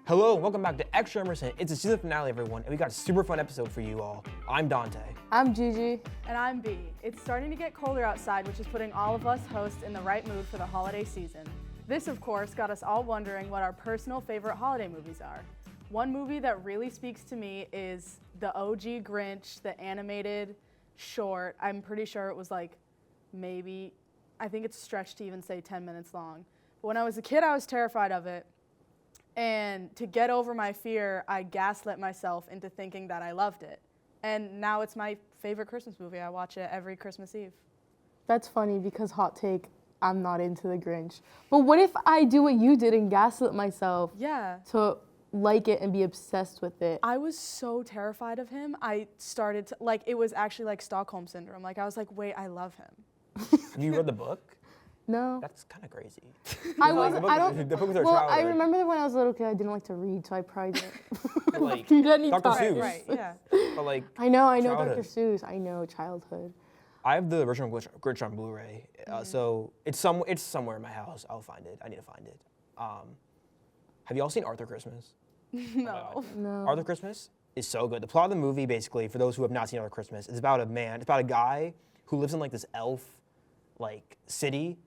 Hello, and welcome back to Extra Emerson. It's the season finale, everyone, and we got a super fun episode for you all. I'm Dante. I'm Gigi. And I'm B. It's starting to get colder outside, which is putting all of us hosts in the right mood for the holiday season. This, of course, got us all wondering what our personal favorite holiday movies are. One movie that really speaks to me is the OG Grinch, the animated short. I'm pretty sure it was like I think it's stretched to even say 10 minutes long. But when I was a kid, I was terrified of it. And to get over my fear, I gaslit myself into thinking that I loved it. And now it's my favorite Christmas movie. I watch it every Christmas Eve. That's funny because hot take, I'm not into the Grinch. But what if I do what you did and gaslit myself to like it and be obsessed with it? I was so terrified of him. I started to, it was actually like Stockholm Syndrome. Like, I was like, wait, I love him. Have you read the book? No. That's kind of crazy. I remember that when I was a little kid, I didn't like to read, so I probably didn't Like, read any Dr. time. Seuss. Right, yeah. But like, I know childhood. Dr. Seuss. I know childhood. I have the original Grinch on Blu-ray, so it's somewhere in my house. I'll find it. I need to find it. Have you all seen Arthur Christmas? No. No. Arthur Christmas is so good. The plot of the movie, basically, for those who have not seen Arthur Christmas, is about a guy who lives in like this elf, like city,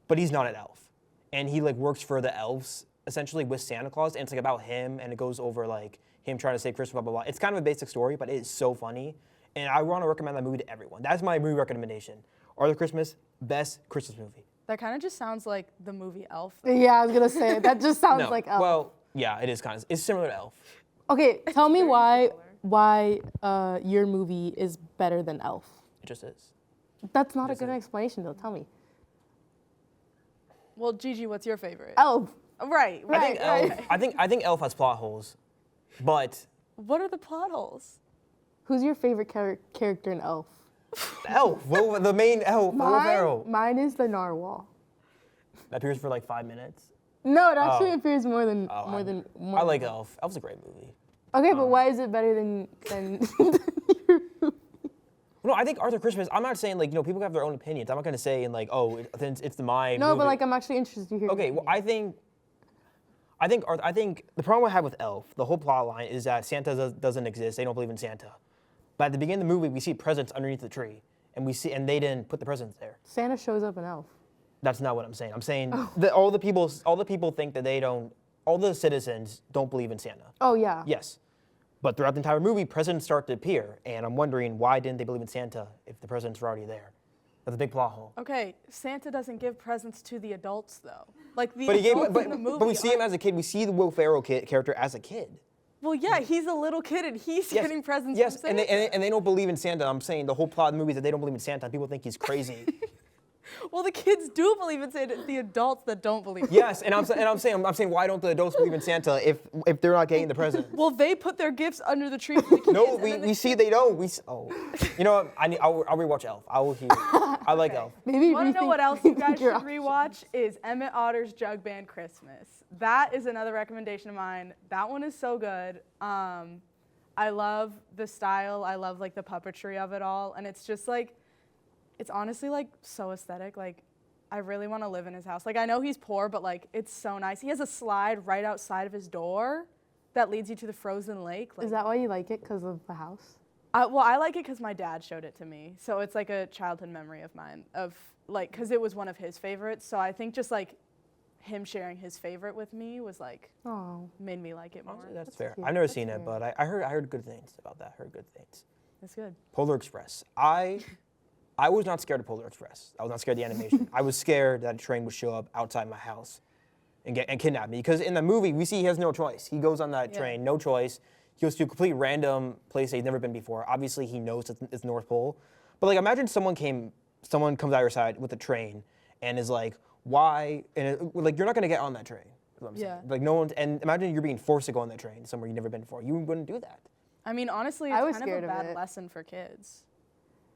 but he's not an elf, and he like works for the elves essentially with Santa Claus, and it's like about him, and it goes over like him trying to save Christmas, blah blah blah. It's kind of a basic story, but it is so funny, and I want to recommend that movie to everyone. That's my movie recommendation. Arthur Christmas, best Christmas movie. That kind of just sounds like the movie Elf. Yeah, I was gonna say that just sounds No, like Elf. well, yeah, it is kind of. It's similar to Elf. Okay, tell me why your movie is better than Elf. It just is. That's not a good explanation though. Tell me. Well, Gigi, what's your favorite? Elf. Right. I think Elf has plot holes, but What are the plot holes? Who's your favorite character in Elf? Elf, the main Elf, Will Ferrell. Mine is the narwhal. That appears for like 5 minutes. No, it actually appears more than. I like Elf. Elf's a great movie. Okay, but why is it better than your movie? No, I think Arthur Christmas. I'm not saying people have their own opinions. I'm not gonna say it's my. No, movie. but I'm actually interested to hear. Okay, well I think the problem I have with Elf, the whole plot line is that Santa doesn't exist. They don't believe in Santa. But at the beginning of the movie, we see presents underneath the tree, and they didn't put the presents there. Santa shows up in Elf. That's not what I'm saying. I'm saying that all the people think that all the citizens don't believe in Santa. Oh yeah. Yes. But throughout the entire movie, presents start to appear, and I'm wondering why didn't they believe in Santa if the presents were already there? That's a big plot hole. Okay, Santa doesn't give presents to the adults though. Like the But adults in the movie. we see him as a kid. We see the Will Ferrell character as a kid. Well, yeah, he's a little kid and he's getting presents Yes, from Santa. and they don't believe in Santa. I'm saying the whole plot of the movie is that they don't believe in Santa. People think he's crazy. Well, the kids do believe in Santa. The adults that don't believe. Yes, and I'm saying why don't the adults believe in Santa if they're not getting the present? Well, they put their gifts under the tree for the kids. No, we see they don't. You know what? I'll rewatch Elf. I like Elf. Maybe. Want to know what else you guys should rewatch? Is Emmett Otter's Jug Band Christmas. That is another recommendation of mine. That one is so good. I love the style. I love the puppetry of it all, and it's just it's honestly so aesthetic. I really want to live in his house. I know he's poor, but it's so nice. He has a slide right outside of his door that leads you to the frozen lake. Is that why you like it? Because of the house? Well, I like it because my dad showed it to me. So it's a childhood memory of mine because it was one of his favorites. So I think just him sharing his favorite with me was made me like it more. That's fair. I've never seen it, but I heard good things about that. Heard good things. That's good. Polar Express. I was not scared of Polar Express. I was not scared of the animation. I was scared that a train would show up outside my house and kidnap me. Because in the movie, we see he has no choice. He goes on that train, no choice. He goes to a complete random place that he's never been before. Obviously, he knows it's the North Pole. But imagine someone comes out your side with a train and is like, why? And you're not gonna get on that train. Is what I'm saying. No one's. And imagine you're being forced to go on that train somewhere you've never been before. You wouldn't do that. I mean, honestly, it's kind of a bad lesson for kids.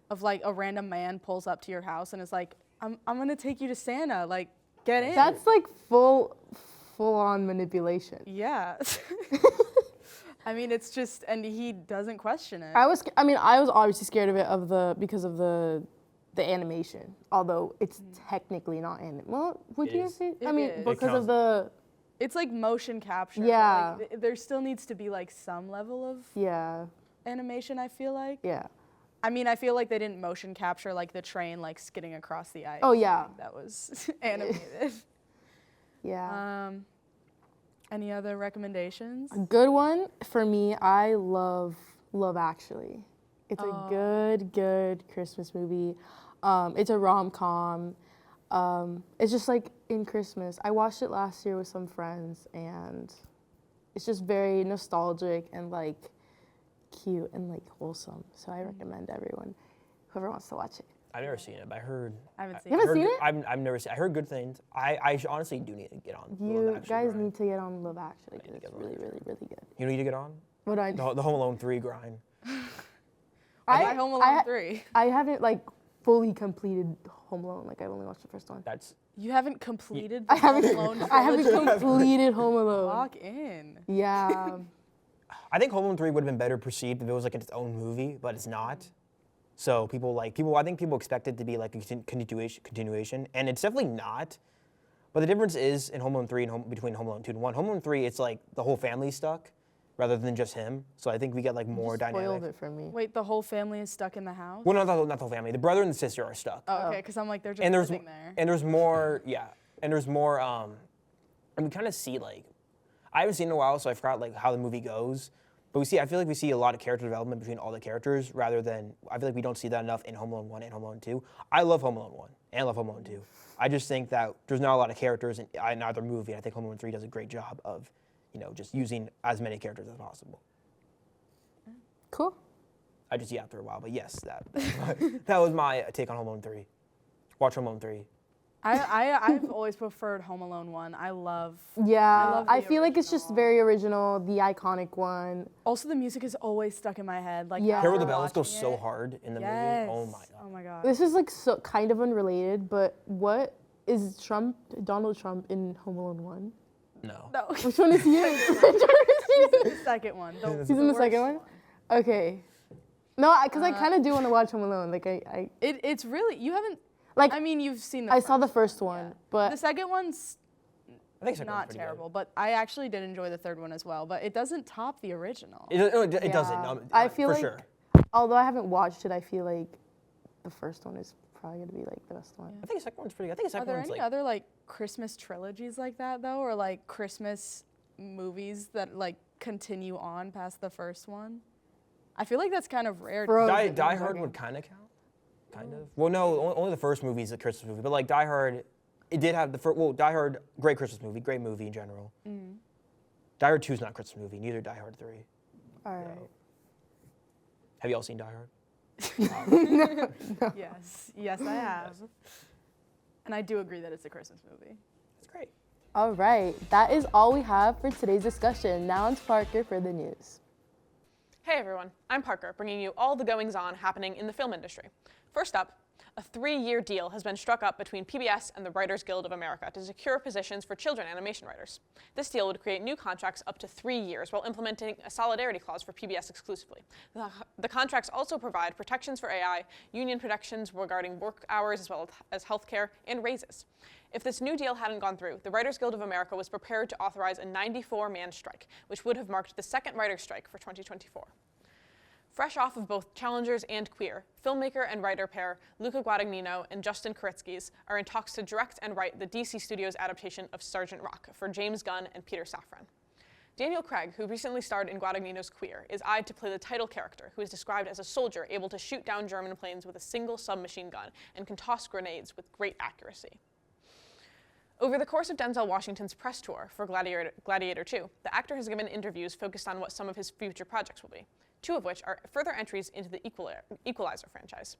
Of a random man pulls up to your house and is like, I'm gonna take you to Santa, get in. That's full on manipulation. Yeah. I mean, it's just, and he doesn't question it. I was obviously scared of it because of the animation, although it's technically not animated. Well, would you say? Because of the It's like motion capture. Yeah. Like, there still needs to be like some level of animation, I feel like. Yeah. I mean, I feel like they didn't motion capture like the train like skidding across the ice. Oh, yeah. That was animated. Yeah. Any other recommendations? A good one for me, I love Love Actually. It's a good Christmas movie. It's a rom-com. It's just like in Christmas. I watched it last year with some friends, and it's just very nostalgic and like cute and like wholesome. So I recommend everyone, whoever wants to watch it. I've never seen it, but I heard. I haven't seen You haven't seen it? I've never seen. I heard good things. I honestly do need to get on. You guys need to get on Love Actually because it's really, really, really good. You need to get on. What I The Home Alone 3 grind. I Home Alone 3. I haven't like fully completed Home Alone. Like I've only watched the first one. That's. You haven't completed I the Home haven't. Alone I haven't completed Home Alone. Lock in. Yeah. I think Home Alone 3 would have been better perceived if it was like its own movie, but it's not. So I think people expect it to be like a continuation, and it's definitely not. But the difference is in Home Alone 3 and between Home Alone 2 and 1. Home Alone 3, it's like the whole family's stuck, rather than just him. So I think we get like more dynamic. Spoiled it for me. Wait, the whole family is stuck in the house? Well, not the whole family. The brother and the sister are stuck. Oh, okay, because I'm like, they're just And there's living there. and there's more, and there's more. And we kind of see like, I haven't seen it in a while, so I forgot like how the movie goes. But I feel like we see a lot of character development between all the characters, rather than, I feel like we don't see that enough in Home Alone 1 and Home Alone 2. I love Home Alone 1 and I love Home Alone 2. I just think that there's not a lot of characters in either movie. I think Home Alone 3 does a great job of, just using as many characters as possible. Cool. I just after a while, but yes, that was my take on Home Alone 3. Watch Home Alone 3. I've always preferred Home Alone 1. I love Yeah, the I feel like it's just very original, the iconic one. Also, the music is always stuck in my head. Like, Yeah. Carol the after Bells goes watching so it. hard in the Yes. movie. Oh my god. Oh my god. This is like so kind of unrelated, but what is Donald Trump in Home Alone 1? No. No. Which one is he in? The second one. He's in the second one? Okay. No, because I kind of do want to watch Home Alone. Like It's really, you haven't, like I mean, you've seen the I first saw the one, first one, yeah. but The second one's I think second one's not pretty terrible, but I actually did enjoy the third one as well, but it doesn't top the original. Good. It doesn't. Yeah. No, I feel for like, sure. although I haven't watched it, I feel like the first one is probably going to be like the best one. I think the second one's pretty good. I think the Are second there one's any like. other like Christmas trilogies like that though, or like Christmas movies that like continue on past the first one? I feel like that's kind of rare. Frozen. Die Hard would kind of count. Kind of. Well, no, only the first movie is a Christmas movie, but like Die Hard, it did have the first. Well, Die Hard, great Christmas movie, great movie in general. Mm. Die Hard 2 is not a Christmas movie, neither Die Hard 3. All right. So. Have you all seen Die Hard? Yes, I have. And I do agree that it's a Christmas movie. That's great. All right, that is all we have for today's discussion. Now on to Parker for the news. Hey everyone, I'm Parker, bringing you all the goings-on happening in the film industry. First up, a 3-year deal has been struck up between PBS and the Writers Guild of America to secure positions for children animation writers. This deal would create new contracts up to 3 years while implementing a solidarity clause for PBS exclusively. The contracts also provide protections for AI, union protections regarding work hours as well as healthcare, and raises. If this new deal hadn't gone through, the Writers Guild of America was prepared to authorize a 94-man strike, which would have marked the second writer's strike for 2024. Fresh off of both Challengers and Queer, filmmaker and writer pair Luca Guadagnino and Justin Koretsky are in talks to direct and write the DC Studios adaptation of Sergeant Rock for James Gunn and Peter Safran. Daniel Craig, who recently starred in Guadagnino's Queer, is eyed to play the title character, who is described as a soldier able to shoot down German planes with a single submachine gun and can toss grenades with great accuracy. Over the course of Denzel Washington's press tour for Gladiator 2, the actor has given interviews focused on what some of his future projects will be, 2 of which are further entries into the Equalizer franchise.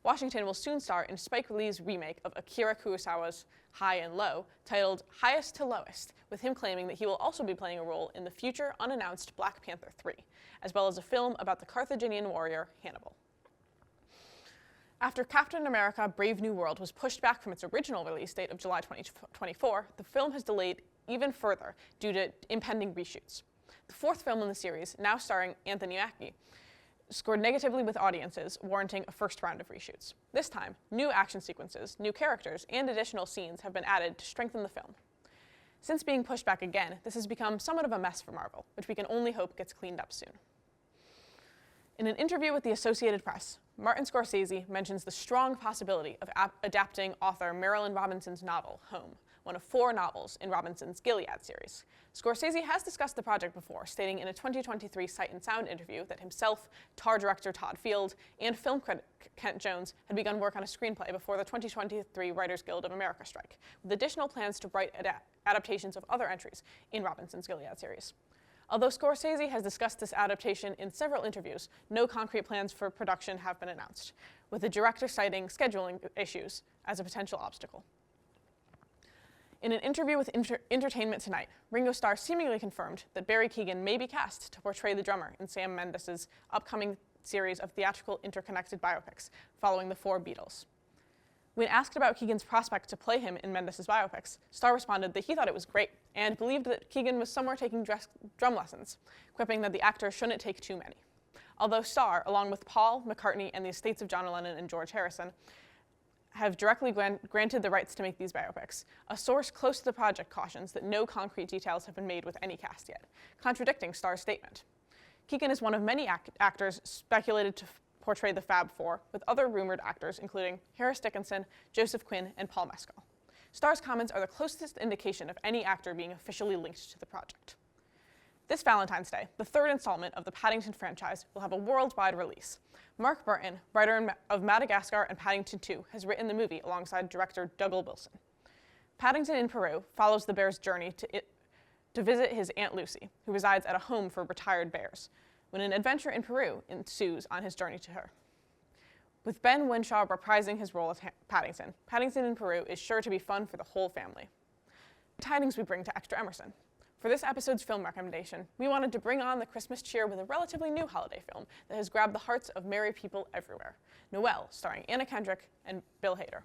Washington will soon star in Spike Lee's remake of Akira Kurosawa's High and Low, titled Highest to Lowest, with him claiming that he will also be playing a role in the future unannounced Black Panther 3, as well as a film about the Carthaginian warrior Hannibal. After Captain America: Brave New World was pushed back from its original release date of July 2024, the film has delayed even further due to impending reshoots. The 4th film in the series, now starring Anthony Mackie, scored negatively with audiences, warranting a first round of reshoots. This time, new action sequences, new characters, and additional scenes have been added to strengthen the film. Since being pushed back again, this has become somewhat of a mess for Marvel, which we can only hope gets cleaned up soon. In an interview with the Associated Press, Martin Scorsese mentions the strong possibility of adapting author Marilynne Robinson's novel, Home, one of 4 novels in Robinson's Gilead series. Scorsese has discussed the project before, stating in a 2023 Sight and Sound interview that himself, Tar director Todd Field, and film critic Kent Jones had begun work on a screenplay before the 2023 Writers Guild of America strike, with additional plans to write adaptations of other entries in Robinson's Gilead series. Although Scorsese has discussed this adaptation in several interviews, no concrete plans for production have been announced, with the director citing scheduling issues as a potential obstacle. In an interview with Entertainment Tonight, Ringo Starr seemingly confirmed that Barry Keoghan may be cast to portray the drummer in Sam Mendes' upcoming series of theatrical interconnected biopics following the 4 Beatles. When asked about Keoghan's prospect to play him in Mendes' biopics, Starr responded that he thought it was great and believed that Keoghan was somewhere taking drum lessons, quipping that the actor shouldn't take too many. Although Starr, along with Paul, McCartney, and the estates of John Lennon and George Harrison, have directly granted the rights to make these biopics, a source close to the project cautions that no concrete details have been made with any cast yet, contradicting Starr's statement. Keoghan is one of many actors speculated to portray the Fab Four, with other rumored actors including Harris Dickinson, Joseph Quinn, and Paul Mescal. Starr's comments are the closest indication of any actor being officially linked to the project. This Valentine's Day, the 3rd installment of the Paddington franchise will have a worldwide release. Mark Burton, writer of Madagascar and Paddington 2, has written the movie alongside director Douglas Wilson. Paddington in Peru follows the bear's journey to visit his Aunt Lucy, who resides at a home for retired bears, when an adventure in Peru ensues on his journey to her. With Ben Whishaw reprising his role as Paddington, Paddington in Peru is sure to be fun for the whole family. The tidings we bring to Extra Emerson. For this episode's film recommendation, we wanted to bring on the Christmas cheer with a relatively new holiday film that has grabbed the hearts of merry people everywhere, Noel, starring Anna Kendrick and Bill Hader.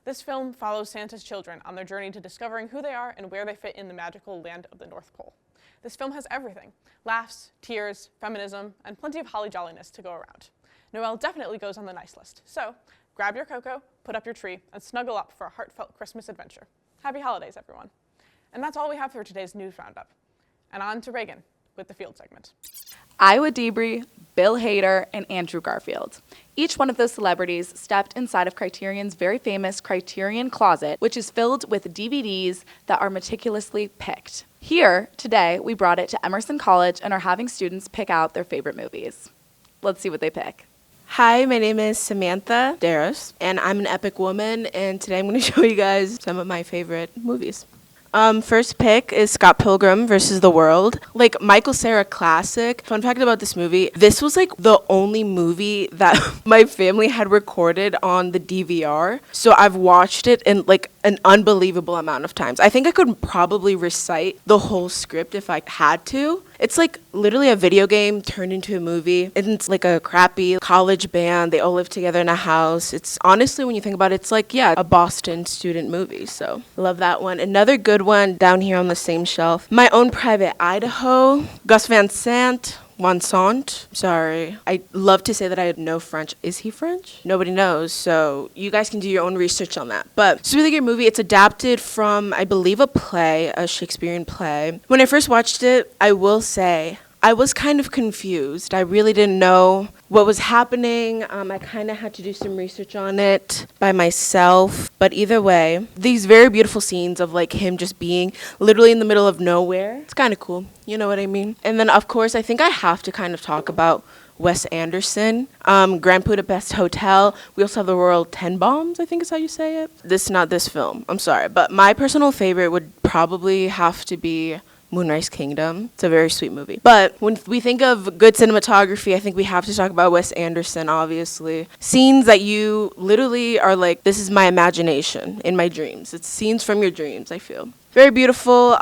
This film follows Santa's children on their journey to discovering who they are and where they fit in the magical land of the North Pole. This film has everything: laughs, tears, feminism, and plenty of holly jolliness to go around. Noel definitely goes on the nice list, so grab your cocoa, put up your tree, and snuggle up for a heartfelt Christmas adventure. Happy holidays, everyone. And that's all we have for today's news roundup. And on to Reagan with the field segment. Iowa Debris, Bill Hader, and Andrew Garfield. Each one of those celebrities stepped inside of Criterion's very famous Criterion Closet, which is filled with DVDs that are meticulously picked. Here, today, we brought it to Emerson College and are having students pick out their favorite movies. Let's see what they pick. Hi, my name is Samantha Darros, and I'm an epic woman, and today I'm going to show you guys some of my favorite movies. First pick is Scott Pilgrim versus the World. Like, Michael Cera classic. Fun fact about this movie, this was like the only movie that my family had recorded on the DVR. So I've watched it in like an unbelievable amount of times. I think I could probably recite the whole script if I had to. It's like literally a video game turned into a movie. And it's like a crappy college band. They all live together in a house. It's honestly, when you think about it, it's like, yeah, a Boston student movie. So love that one. Another good one down here on the same shelf, My Own Private Idaho, Gus Van Sant. Sorry. I love to say that I know French. Is he French? Nobody knows, so you guys can do your own research on that. But it's a really good movie. It's adapted from, I believe, a play, a Shakespearean play. When I first watched it, I will say, I was kind of confused. I really didn't know what was happening. I kind of had to do some research on it by myself. But either way, these very beautiful scenes of like him just being literally in the middle of nowhere. It's kind of cool. You know what I mean? And then, of course, I think I have to kind of talk about Wes Anderson, Grand Budapest Hotel. We also have The Royal Tenenbaums, I think is how you say it. This is not this film. I'm sorry. But my personal favorite would probably have to be Moonrise Kingdom. It's a very sweet movie. But when we think of good cinematography, I think we have to talk about Wes Anderson, obviously. Scenes that you literally are like, this is my imagination in my dreams. It's scenes from your dreams, I feel. Very beautiful.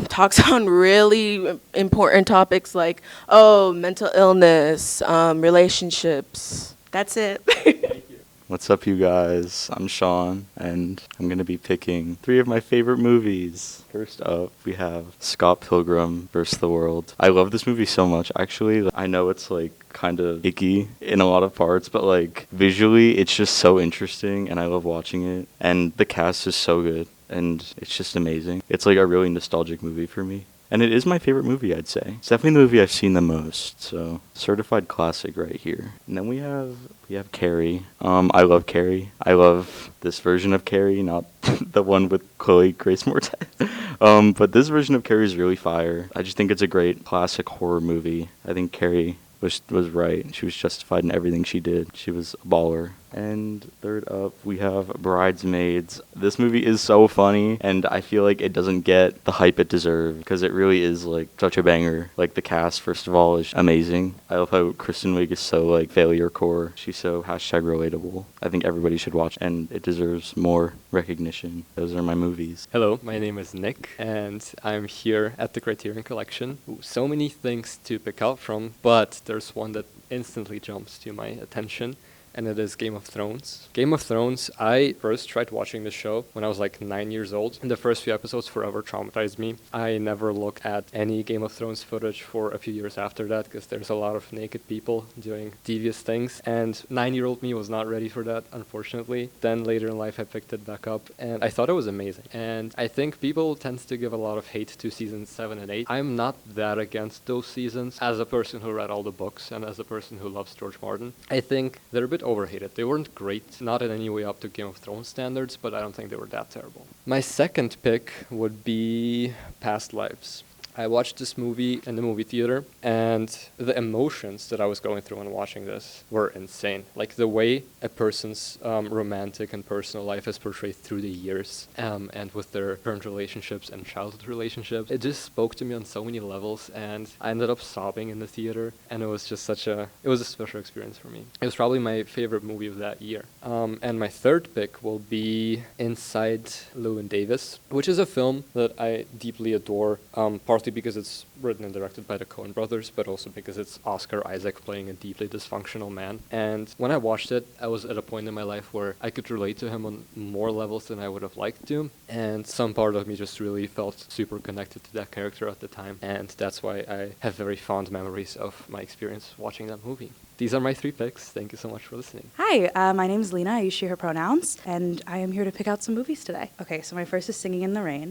Talks on really important topics like, mental illness, relationships. That's it. What's up, you guys? I'm Sean, and I'm going to be picking 3 of my favorite movies. First up, we have Scott Pilgrim vs. the World. I love this movie so much, actually. I know it's, like, kind of icky in a lot of parts, but, like, visually, it's just so interesting, and I love watching it. And the cast is so good. and it's just amazing. It's like a really nostalgic movie for me. And it is my favorite movie, I'd say. It's definitely the movie I've seen the most, so certified classic right here. And then we have Carrie. I love Carrie. I love this version of Carrie, not the one with Chloe Grace Moretz. But this version of Carrie is really fire. I just think it's a great classic horror movie. I think Carrie was right. She was justified in everything she did. She was a baller. And third up, we have Bridesmaids. This movie is so funny, and I feel like it doesn't get the hype it deserves, because it really is, like, such a banger. Like, the cast, first of all, is amazing. I love how Kristen Wiig is so, like, failure core. She's so #relatable. I think everybody should watch, and it deserves more recognition. Those are my movies. Hello, my name is Nick, and I'm here at the Criterion Collection. So many things to pick out from, but there's one that instantly jumps to my attention, and it is Game of Thrones. Game of Thrones, I first tried watching the show when I was like 9 years old, and the first few episodes forever traumatized me. I never looked at any Game of Thrones footage for a few years after that, because there's a lot of naked people doing devious things, and 9-year-old me was not ready for that, unfortunately. Then later in life I picked it back up, and I thought it was amazing. And I think people tend to give a lot of hate to seasons 7 and 8. I'm not that against those seasons. As a person who read all the books, and as a person who loves George Martin, I think they're a bit overhated. They weren't great, not in any way up to Game of Thrones standards, but I don't think they were that terrible. My second pick would be Past Lives. I watched this movie in the movie theater, and the emotions that I was going through when watching this were insane. Like the way a person's romantic and personal life is portrayed through the years, and with their current relationships and childhood relationships. It just spoke to me on so many levels, and I ended up sobbing in the theater, and it was just it was a special experience for me. It was probably my favorite movie of that year. And my third pick will be Inside Llewyn Davis, which is a film that I deeply adore, partly because it's written and directed by the Coen brothers, but also because it's Oscar Isaac playing a deeply dysfunctional man. And when I watched it, I was at a point in my life where I could relate to him on more levels than I would have liked to, and some part of me just really felt super connected to that character at the time, and that's why I have very fond memories of my experience watching that movie. These are my 3 picks. Thank you so much for listening. Hi, my name is Lena. I use she, her pronouns, and I am here to pick out some movies today. Okay, so my first is Singing in the Rain.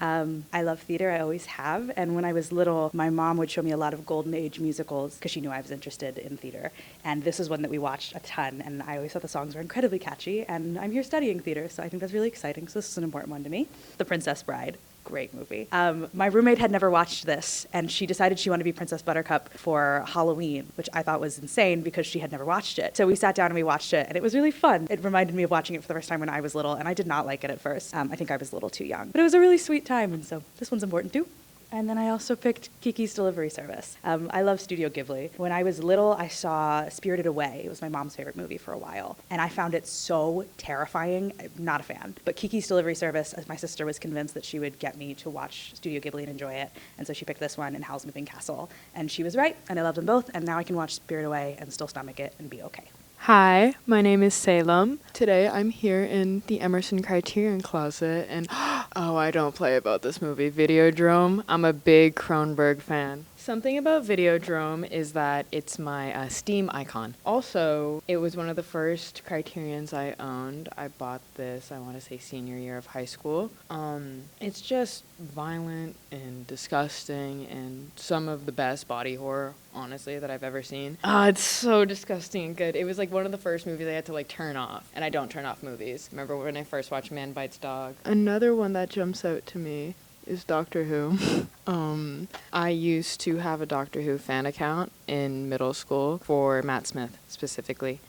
I love theater. I always have. And when I was little, my mom would show me a lot of Golden Age musicals because she knew I was interested in theater. And this is one that we watched a ton, and I always thought the songs were incredibly catchy. And I'm here studying theater, so I think that's really exciting. So this is an important one to me. The Princess Bride. Great movie. My roommate had never watched this, and she decided she wanted to be Princess Buttercup for Halloween, which I thought was insane because she had never watched it. So we sat down and we watched it, and it was really fun. It reminded me of watching it for the first time when I was little, and I did not like it at first. I think I was a little too young. But it was a really sweet time, and so this one's important too. And then I also picked Kiki's Delivery Service. I love Studio Ghibli. When I was little, I saw Spirited Away. It was my mom's favorite movie for a while. And I found it so terrifying. I'm not a fan. But Kiki's Delivery Service, my sister was convinced that she would get me to watch Studio Ghibli and enjoy it. And so she picked this one and Howl's Moving Castle. And she was right, and I loved them both. And now I can watch Spirited Away and still stomach it and be okay. Hi, my name is Salem. Today I'm here in the Emerson Criterion Closet, and oh, I don't play about this movie, Videodrome. I'm a big Cronenberg fan. Something about Videodrome is that it's my Steam icon. Also, it was one of the first Criterions I owned. I bought this, I want to say senior year of high school. It's just violent and disgusting and some of the best body horror, honestly, that I've ever seen. It's so disgusting and good. It was like one of the first movies I had to like turn off, and I don't turn off movies. Remember when I first watched Man Bites Dog? Another one that jumps out to me is Doctor Who. I used to have a Doctor Who fan account in middle school for Matt Smith specifically.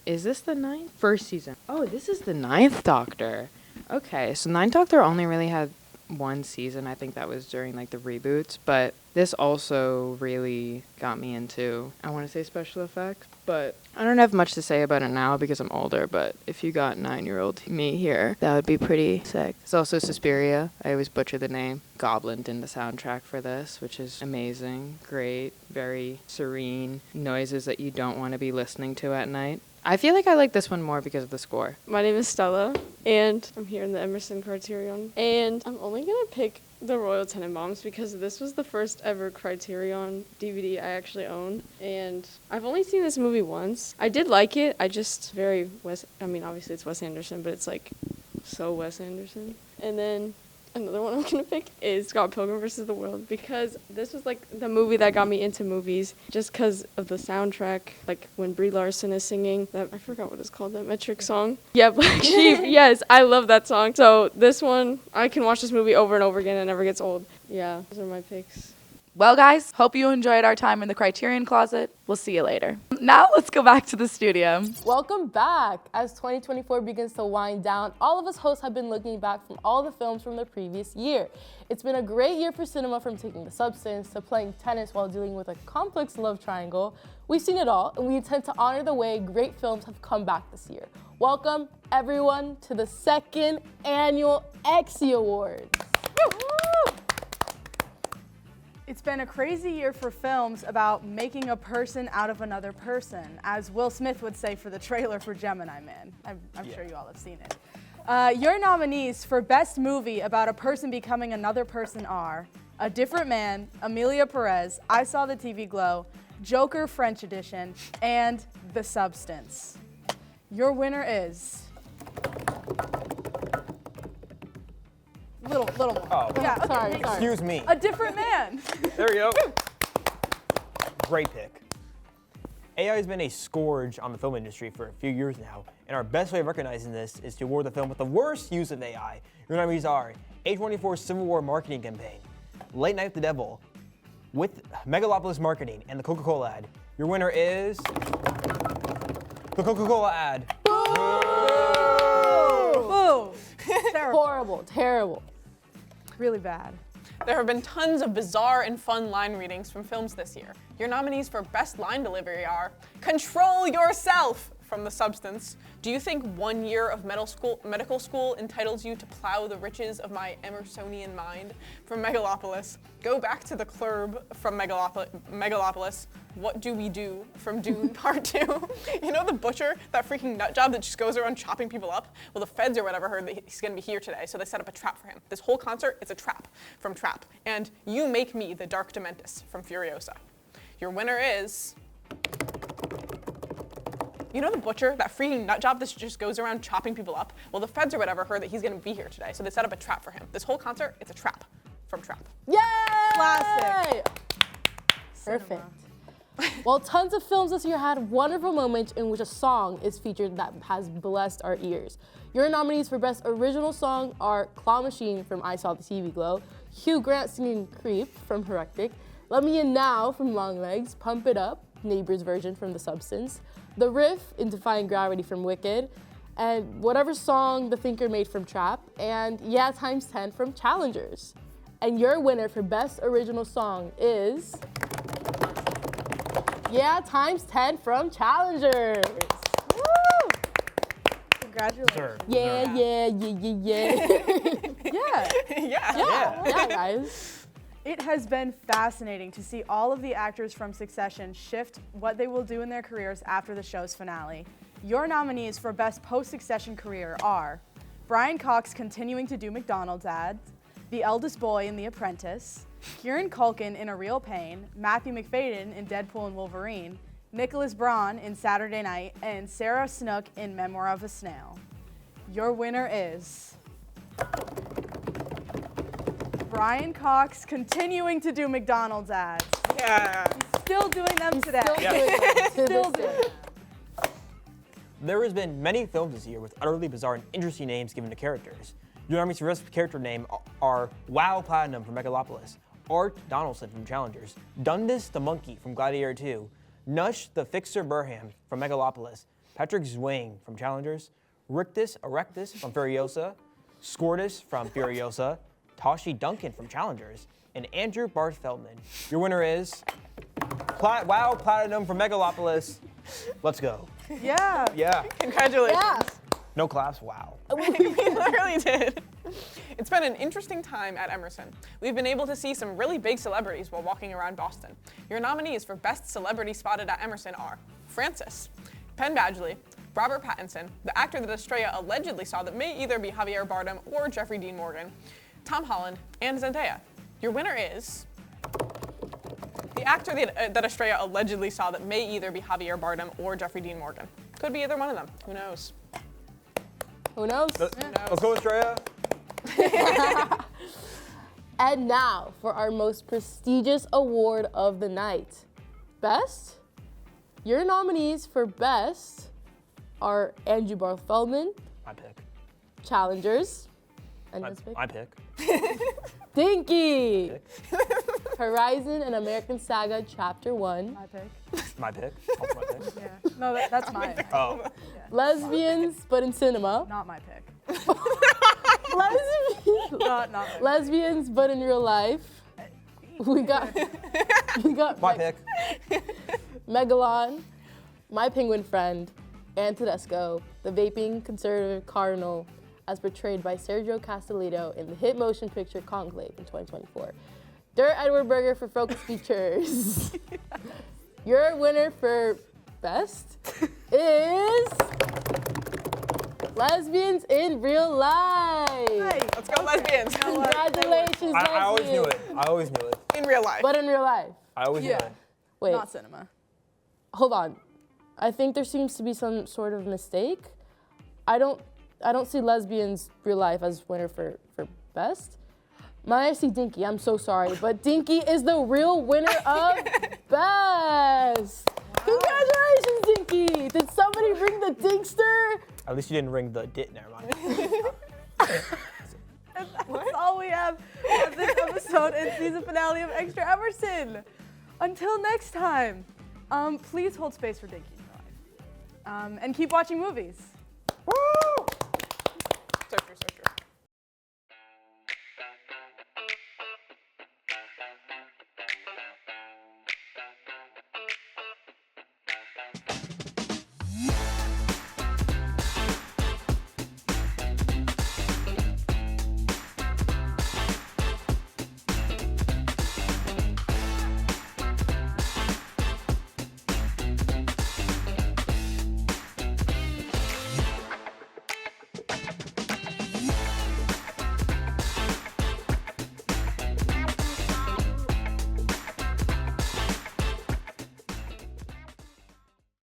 Is this the 9th? First season. Oh, this is the 9th Doctor. Okay, so 9th Doctor only really had one season. I think that was during like the reboots, but this also really got me into, I want to say special effects, but I don't have much to say about it now because I'm older, but if you got 9-year-old me here, that would be pretty sick. It's also Suspiria. I always butcher the name. Goblin did the soundtrack for this, which is amazing, great, very serene, noises that you don't want to be listening to at night. I feel like I like this one more because of the score. My name is Stella, and I'm here in the Emerson Criterion, and I'm only going to pick The Royal Tenenbaums because this was the first ever Criterion DVD I actually owned, and I've only seen this movie once. I did like it. I just obviously it's Wes Anderson, but it's like so Wes Anderson. And then another one I'm gonna pick is Scott Pilgrim versus the World, because this was like the movie that got me into movies, just because of the soundtrack. Like when Brie Larson is singing that, I forgot what it's called, that Metric song. Yeah, Black Sheep. Yes, I love that song. So this one, I can watch this movie over and over again. It never gets old. Yeah, those are my picks. Well, guys, hope you enjoyed our time in the Criterion Closet. We'll see you later. Now let's go back to the studio. Welcome back. As 2024 begins to wind down, all of us hosts have been looking back from all the films from the previous year. It's been a great year for cinema, from Taking the Substance to playing tennis while dealing with a complex love triangle. We've seen it all, and we intend to honor the way great films have come back this year. Welcome, everyone, to the 2nd annual Exxies Awards. It's been a crazy year for films about making a person out of another person, as Will Smith would say for the trailer for Gemini Man. I'm sure you all have seen it. Your nominees for Best Movie about a person becoming another person are A Different Man, Amelia Perez, I Saw the TV Glow, Joker French Edition, and The Substance. Your winner is... Little more. Oh, yeah, okay, sorry. Excuse me. A Different Man. There you go. Great pick. AI has been a scourge on the film industry for a few years now, and our best way of recognizing this is to award the film with the worst use of AI. Your nominees are A24's Civil War marketing campaign, Late Night with the Devil, with Megalopolis marketing, and the Coca-Cola ad. Your winner is the Coca-Cola ad. Boo. Horrible, terrible. Really bad. There have been tons of bizarre and fun line readings from films this year. Your nominees for Best Line Delivery are Control Yourself from The Substance. Do you think 1 year of medical school entitles you to plow the riches of my Emersonian mind? From Megalopolis. Go back to the club from Megalopolis. What do we do? From Dune Part 2. You know the butcher, that freaking nut job that just goes around chopping people up? Well, the feds or whatever heard that he's gonna be here today, so they set up a trap for him. This whole concert, it's a trap from Trap. And You Make Me the Dark Dementis from Furiosa. Your winner is... You know the butcher, that freaking nut job that just goes around chopping people up? Well, the feds or whatever heard that he's gonna be here today, so they set up a trap for him. This whole concert, it's a trap from Trap. Yay! Classic. Perfect. Well, tons of films this year had wonderful moments in which a song is featured that has blessed our ears. Your nominees for Best Original Song are Claw Machine from I Saw the TV Glow, Hugh Grant singing Creep from Heretic, Let Me In Now from Longlegs, Pump It Up, Neighbor's version from The Substance, The Riff in Defying Gravity from Wicked, and Whatever Song the Thinker Made from Trap, and Yeah Times 10 from Challengers. And your winner for Best Original Song is... Yeah Times 10 from Challengers. Woo! Congratulations. Yeah. Yeah, guys. It has been fascinating to see all of the actors from Succession shift what they will do in their careers after the show's finale. Your nominees for Best Post-Succession Career are Brian Cox continuing to do McDonald's ads, the eldest boy in The Apprentice, Kieran Culkin in A Real Pain, Matthew McFadyen in Deadpool and Wolverine, Nicholas Braun in Saturday Night, and Sarah Snook in Memoir of a Snail. Your winner is... Brian Cox continuing to do McDonald's ads. Yeah. He's still doing them today. Still doing it. There has been many films this year with utterly bizarre and interesting names given to characters. Your nominees for Best Character Name are Wow Platinum from Megalopolis, Art Donaldson from Challengers, Dundas the Monkey from Gladiator 2, Nush the Fixer Burham from Megalopolis, Patrick Zwang from Challengers, Rictus Erectus from Furiosa, Scortus from Furiosa, Toshi Duncan from Challengers, and Andrew Barth Feldman. Your winner is Wow Platinum from Megalopolis. Let's go. Yeah. Yeah. Congratulations. Yeah. No claps, wow. We literally did. It's been an interesting time at Emerson. We've been able to see some really big celebrities while walking around Boston. Your nominees for Best Celebrity Spotted at Emerson are Francis, Penn Badgley, Robert Pattinson, the actor that Estrella allegedly saw that may either be Javier Bardem or Jeffrey Dean Morgan, Tom Holland, and Zendaya. Your winner is... The actor that Estrella allegedly saw that may either be Javier Bardem or Jeffrey Dean Morgan. Could be either one of them. Who knows? Who knows? Let's go, Estrella. And now for our most prestigious award of the night. Best? Your nominees for Best are Andrew Bartholomew, My pick. Challengers, and My pick. Dinky, Pick. Horizon and American Saga Chapter 1, My pick. My pick. Also my pick. Yeah. No, that's mine. Oh. Lesbians but in cinema, Not my pick. Lesbians, Not my lesbians but in real life. We got My pick. Megalon, My Penguin Friend, and Tedesco, the vaping conservative cardinal, as portrayed by Sergio Castellitto in the hit motion picture Conclave in 2024. Der Edward Berger for Focus Features. Your winner for Best is Lesbians in Real Life. Let's go, lesbians. Congratulations, I always knew lesbians. it. I always knew it. In real life. But in real life. I always knew Yeah. it. Wait, Not cinema. hold on. I think there seems to be some sort of mistake. I don't see Lesbians Real Life as winner for Best. I see Dinky, I'm so sorry, but Dinky is the real winner of Best. Congratulations, Dinky. Did somebody ring the Dinkster? At least you didn't ring the dit. Never mind. That's all we have for this episode and season finale of Extra Emerson. Until next time, please hold space for Dinky in your life. And keep watching movies.